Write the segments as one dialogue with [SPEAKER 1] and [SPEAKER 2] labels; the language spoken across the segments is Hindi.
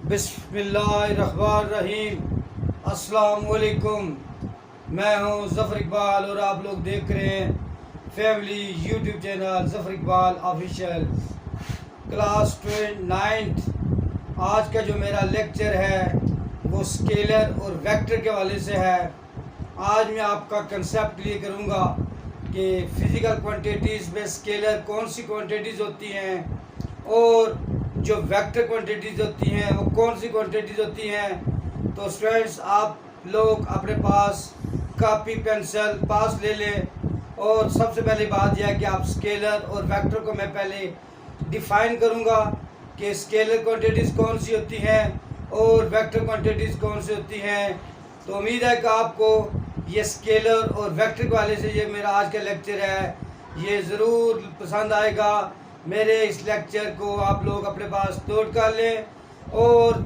[SPEAKER 1] बिस्मिल्लाहिर्रहमानिर्रहीम। अस्सलाम वालेकुम। मैं हूं ज़फ़र इकबाल और आप लोग देख रहे हैं family YouTube channel Zafar Iqbal official. Class 9th। आज का जो मेरा लेक्चर है वो स्केलर और वेक्टर के हवाले से है। आज मैं आपका कंसेप्ट क्लियर करूँगा कि फ़िज़िकल क्वांटिटीज़ में स्केलर कौन सी क्वांटिटीज़ होती हैं और जो वेक्टर क्वांटिटीज़ होती हैं वो कौन सी क्वांटिटीज़ होती हैं। तो स्टूडेंट्स, आप लोग अपने पास कापी पेंसिल पास ले लें और सबसे पहली बात यह है कि आप स्केलर और वेक्टर को मैं पहले डिफ़ाइन करूँगा कि स्केलर क्वांटिटीज़ कौन सी होती हैं और वेक्टर क्वांटिटीज़ कौन सी होती हैं। तो उम्मीद है कि आपको ये स्केलर और वेक्टर के वाले से ये मेरा आज का लेक्चर है ये ज़रूर पसंद आएगा। मेरे इस लेक्चर को आप लोग अपने पास नोट कर लें और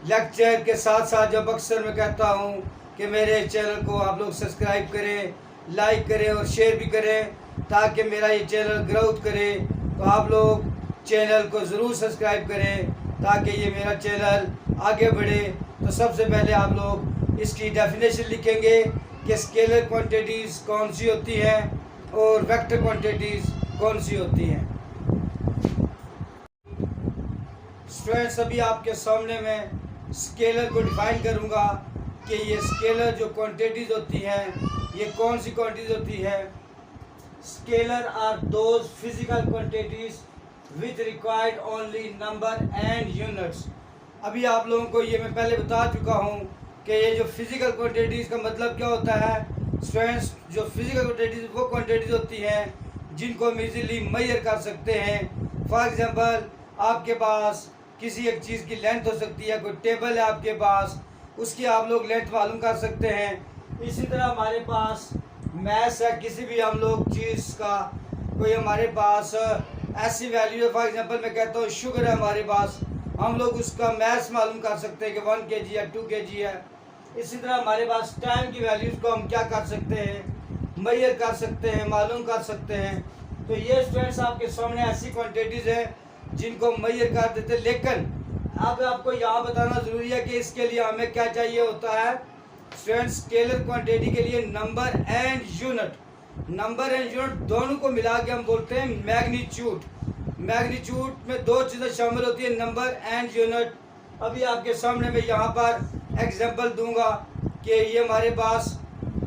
[SPEAKER 1] लेक्चर के साथ साथ जब अक्सर मैं कहता हूँ कि मेरे चैनल को आप लोग सब्सक्राइब करें, लाइक करें और शेयर भी करें ताकि मेरा ये चैनल ग्रोथ करे। तो आप लोग चैनल को ज़रूर सब्सक्राइब करें ताकि ये मेरा चैनल आगे बढ़े। तो सबसे पहले आप लोग इसकी डेफिनेशन लिखेंगे कि स्केलर क्वांटिटीज़ कौन सी होती हैं और वेक्टर क्वांटिटीज़ कौन सी होती हैं। स्टूडेंट्स, अभी आपके सामने मैं स्केलर को डिफाइन करूंगा कि ये स्केलर जो क्वांटिटीज़ होती हैं ये कौन सी क्वांटिटीज़ होती है। Scalar are those physical quantities which required only number and units. अभी आप लोगों को ये मैं पहले बता चुका हूँ कि ये जो फिजिकल क्वांटिटीज़ का मतलब क्या होता है। स्टूडेंट्स, जो फिजिकल क्वांटिटीज़ वो क्वांटिटीज़ होती हैं जिनको हम इजीली मेजर कर सकते हैं। फॉर एग्जांपल, आपके पास किसी एक चीज़ की लेंथ हो सकती है, कोई टेबल है आपके पास, उसकी आप लोग लेंथ मालूम कर सकते हैं। इसी तरह हमारे पास मैस है, किसी भी हम लोग चीज़ का कोई हमारे पास ऐसी वैल्यू है। फॉर एग्जांपल मैं कहता हूँ शुगर है हमारे पास, हम लोग उसका मैस मालूम कर सकते हैं कि 1 kg है, 2 kg है। इसी तरह हमारे पास टाइम की वैल्यूज़ को हम क्या कर सकते हैं, मेजर कर सकते हैं, मालूम कर सकते हैं। तो ये स्टूडेंट्स आपके सामने ऐसी क्वांटिटीज़ है जिनको मेजर कर देते। लेकिन अब आपको यहाँ बताना ज़रूरी है कि इसके लिए हमें क्या चाहिए होता है। स्टूडेंट्स, स्केलर क्वांटिटी के लिए number and unit, number and unit दोनों को मिला के हम बोलते हैं मैग्नीट्यूड। मैग्नीट्यूड में दो चीज़ें शामिल होती है, नंबर एंड यूनिट। अभी आपके सामने मैं यहाँ पर एग्जांपल दूंगा कि ये हमारे पास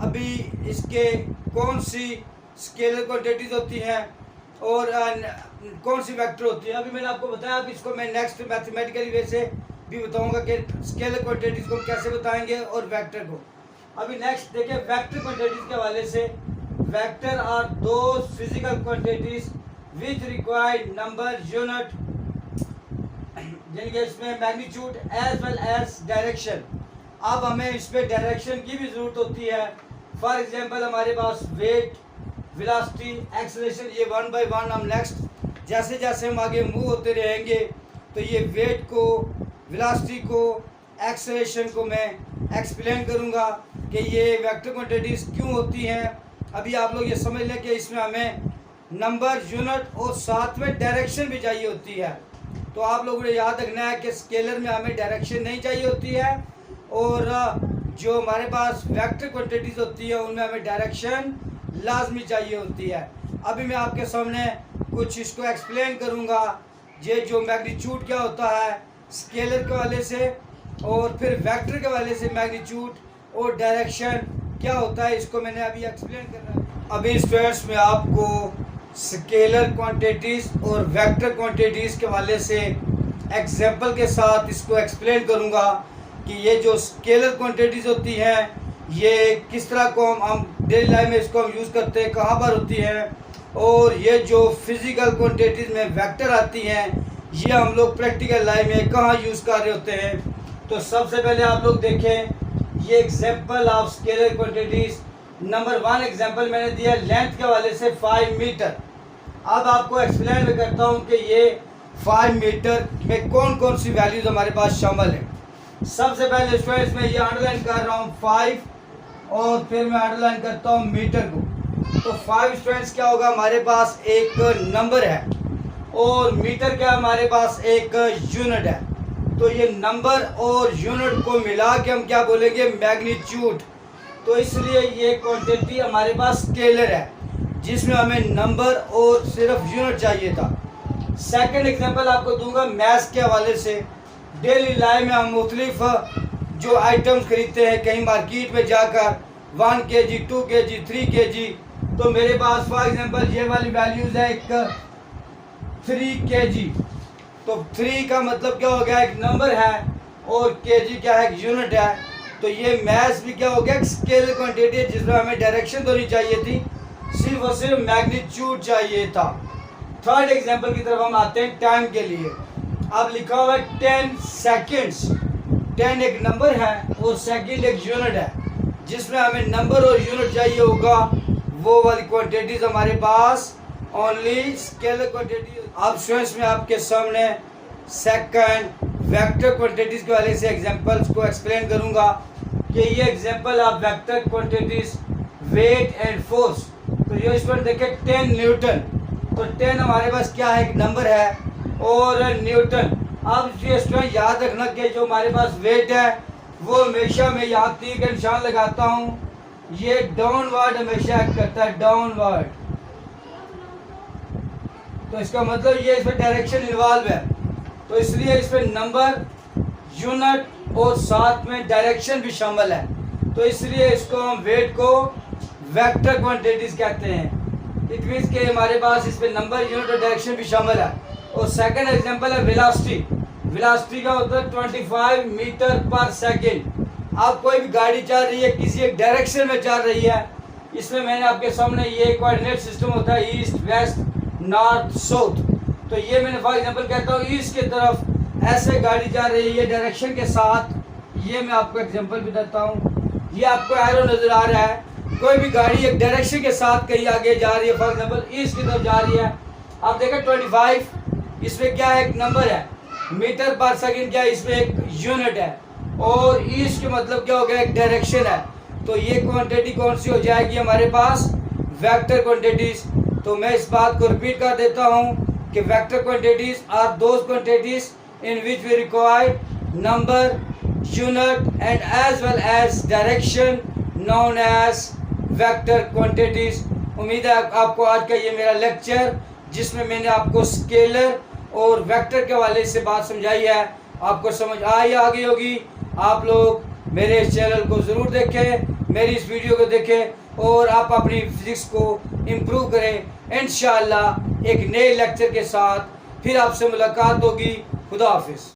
[SPEAKER 1] अभी इसके कौन सी स्केलर क्वांटिटीज़ होती हैं और कौन सी वेक्टर होती है। अभी मैंने आपको बताया, अब इसको मैं नेक्स्ट मैथमेटिकली वे से भी बताऊंगा कि स्केलर क्वांटिटीज़ को कैसे बताएंगे और वेक्टर को। अभी नेक्स्ट देखिए वेक्टर क्वांटिटीज़ के हवाले से। Vector are those physical quantities which required number unit जिनके इसमें magnitude as well as direction. अब हमें इस पर डायरेक्शन की भी ज़रूरत होती है। फॉर एग्जांपल, हमारे पास वेट, वेलोसिटी, एक्सेलरेशन, ये 1 by 1 हम नेक्स्ट जैसे जैसे हम आगे मूव होते रहेंगे तो ये वेट को, वेलोसिटी को, एक्सेलरेशन को मैं एक्सप्लेन करूँगा कि ये वेक्टर क्वांटिटीज़ क्यों होती हैं। अभी आप लोग ये समझ लें कि इसमें हमें नंबर, यूनिट और साथ में डायरेक्शन भी चाहिए होती है। तो आप लोगों ने याद रखना है कि स्केलर में हमें डायरेक्शन नहीं चाहिए होती है और जो हमारे पास वेक्टर क्वांटिटीज़ होती है उनमें हमें डायरेक्शन लाजमी चाहिए होती है। अभी मैं आपके सामने कुछ इसको एक्सप्लेन करूँगा, ये जो मैग्नीट्यूड क्या होता है स्केलर के वाले से और फिर वेक्टर के वाले से मैग्नीट्यूड और डायरेक्शन क्या होता है, इसको मैंने अभी एक्सप्लेन करना है। अभी स्टूडेंट्स मैं आपको स्केलर क्वांटिटीज़ और वेक्टर क्वांटिटीज़ के वाले से एग्जाम्पल के साथ इसको एक्सप्लेन करूँगा कि ये जो स्केलर क्वांटिटीज़ होती हैं ये किस तरह को हम डेली लाइफ में इसको हम यूज़ करते हैं, कहाँ पर होती हैं, और ये जो फिज़िकल क्वांटिटीज़ में वेक्टर आती हैं ये हम लोग प्रैक्टिकल लाइफ में कहाँ यूज़ कर रहे होते हैं। तो सबसे पहले आप लोग देखें ये example of scalar quantities. Number 1 example मैंने दिया लेंथ के वाले से 5 मीटर। अब आपको एक्सप्लेन मैं करता हूँ कि ये 5 मीटर में कौन कौन सी वैल्यूज़ हमारे पास शामिल है। सबसे पहले स्टूडेंट्स में ये अंडरलाइन कर रहा हूँ 5 और फिर मैं अंडरलाइन करता हूँ मीटर को। तो 5 स्टूडेंट्स क्या होगा, हमारे पास एक नंबर है और मीटर क्या हमारे पास एक यूनिट है। तो ये नंबर और यूनिट को मिला के हम क्या बोलेंगे, मैग्नीट्यूड। तो इसलिए ये क्वांटिटी हमारे पास स्केलर है जिसमें हमें नंबर और सिर्फ यूनिट चाहिए था। सेकंड एग्जांपल आपको दूंगा मैथ्स के हवाले से। डेली लाइफ में हम मुख्तलिफ जो आइटम्स खरीदते हैं कहीं मार्केट में जाकर 1 kg, 2 kg, 3 kg, तो मेरे पास फॉर एग्जांपल ये वाली वैल्यूज है एक 3 kg। तो 3 का मतलब क्या हो गया, एक नंबर है, और kg क्या है, एक यूनिट है। तो ये मैथ्स भी क्या हो गया, स्केलर क्वांटिटी है जिसमें हमें डायरेक्शन तो नहीं चाहिए थी, सिर्फ और सिर्फ मैग्नीट्यूड चाहिए था। थर्ड एग्जांपल की तरफ हम आते हैं टाइम के लिए। अब लिखा हुआ है 10 सेकेंड्स। 10 एक नंबर है और सेकंड एक यूनिट है, जिसमें हमें नंबर और यूनिट चाहिए होगा, वो वाली क्वांटिटीज हमारे पास ओनली स्केलर क्वांटिटी। अब स्टूडेंट्स में आपके सामने सेकंड वेक्टर क्वांटिटीज के वाले से एग्जांपल्स को एक्सप्लेन करूंगा कि ये एग्जांपल आप vector quantities weight and force. तो ये इस पर देखें 10 न्यूटन। तो 10 हमारे पास क्या है, एक नंबर है, और न्यूटन। अब ये स्टूडेंट याद रखना कि जो हमारे पास वेट है वो हमेशा मैं यहाँ तीर का निशान लगाता हूँ, ये डाउनवर्ड हमेशा एक्ट करता है, डाउनवर्ड। तो इसका मतलब ये इसमें डायरेक्शन इन्वॉल्व है, तो इसलिए इसमें नंबर, यूनिट और साथ में डायरेक्शन भी शामिल है। तो इसलिए इसको हम वेट को वेक्टर क्वांटिटीज कहते हैं। इट मीन्स के हमारे पास इसमें नंबर, यूनिट और डायरेक्शन भी शामिल है। और सेकंड एग्जांपल है वेलोसिटी। वेलोसिटी का होता है 25 मीटर पर सेकंड। अब कोई भी गाड़ी चल रही है, किसी एक डायरेक्शन में चल रही है, इसमें मैंने आपके सामने ये कोऑर्डिनेट सिस्टम होता है, ईस्ट, वेस्ट, नॉर्थ, साउथ। तो ये मैंने फॉर एग्जांपल कहता हूँ ईस्ट की तरफ ऐसे गाड़ी जा रही है डायरेक्शन के साथ। ये मैं आपको एग्जांपल भी देता हूँ, ये आपको एरो नजर आ रहा है, कोई भी गाड़ी एक डायरेक्शन के साथ कहीं आगे जा रही है, फॉर एग्जांपल ईस्ट की तरफ जा रही है। आप देखें 25, इसमें क्या है, एक नंबर है, मीटर पर सेकंड क्या है, इसमें एक यूनिट है, और ईस्ट के मतलब क्या हो गया, एक डायरेक्शन है। तो ये क्वांटिटी कौन सी हो जाएगी हमारे पास, वेक्टर क्वांटिटीज। तो मैं इस बात को रिपीट कर देता हूँ कि vector quantities are those quantities in which we require number, unit and as well as direction known as vector quantities. उम्मीद है आपको आज का ये मेरा लेक्चर, जिसमें मैंने आपको स्केलर और वेक्टर के हवाले से बात समझाई है, आपको समझ आ गई होगी। आप लोग मेरे इस चैनल को ज़रूर देखें, मेरी इस वीडियो को देखें और आप अपनी फिजिक्स को इम्प्रूव करें। इंशाअल्लाह एक नए लेक्चर के साथ फिर आपसे मुलाकात होगी। खुदा हाफिज़।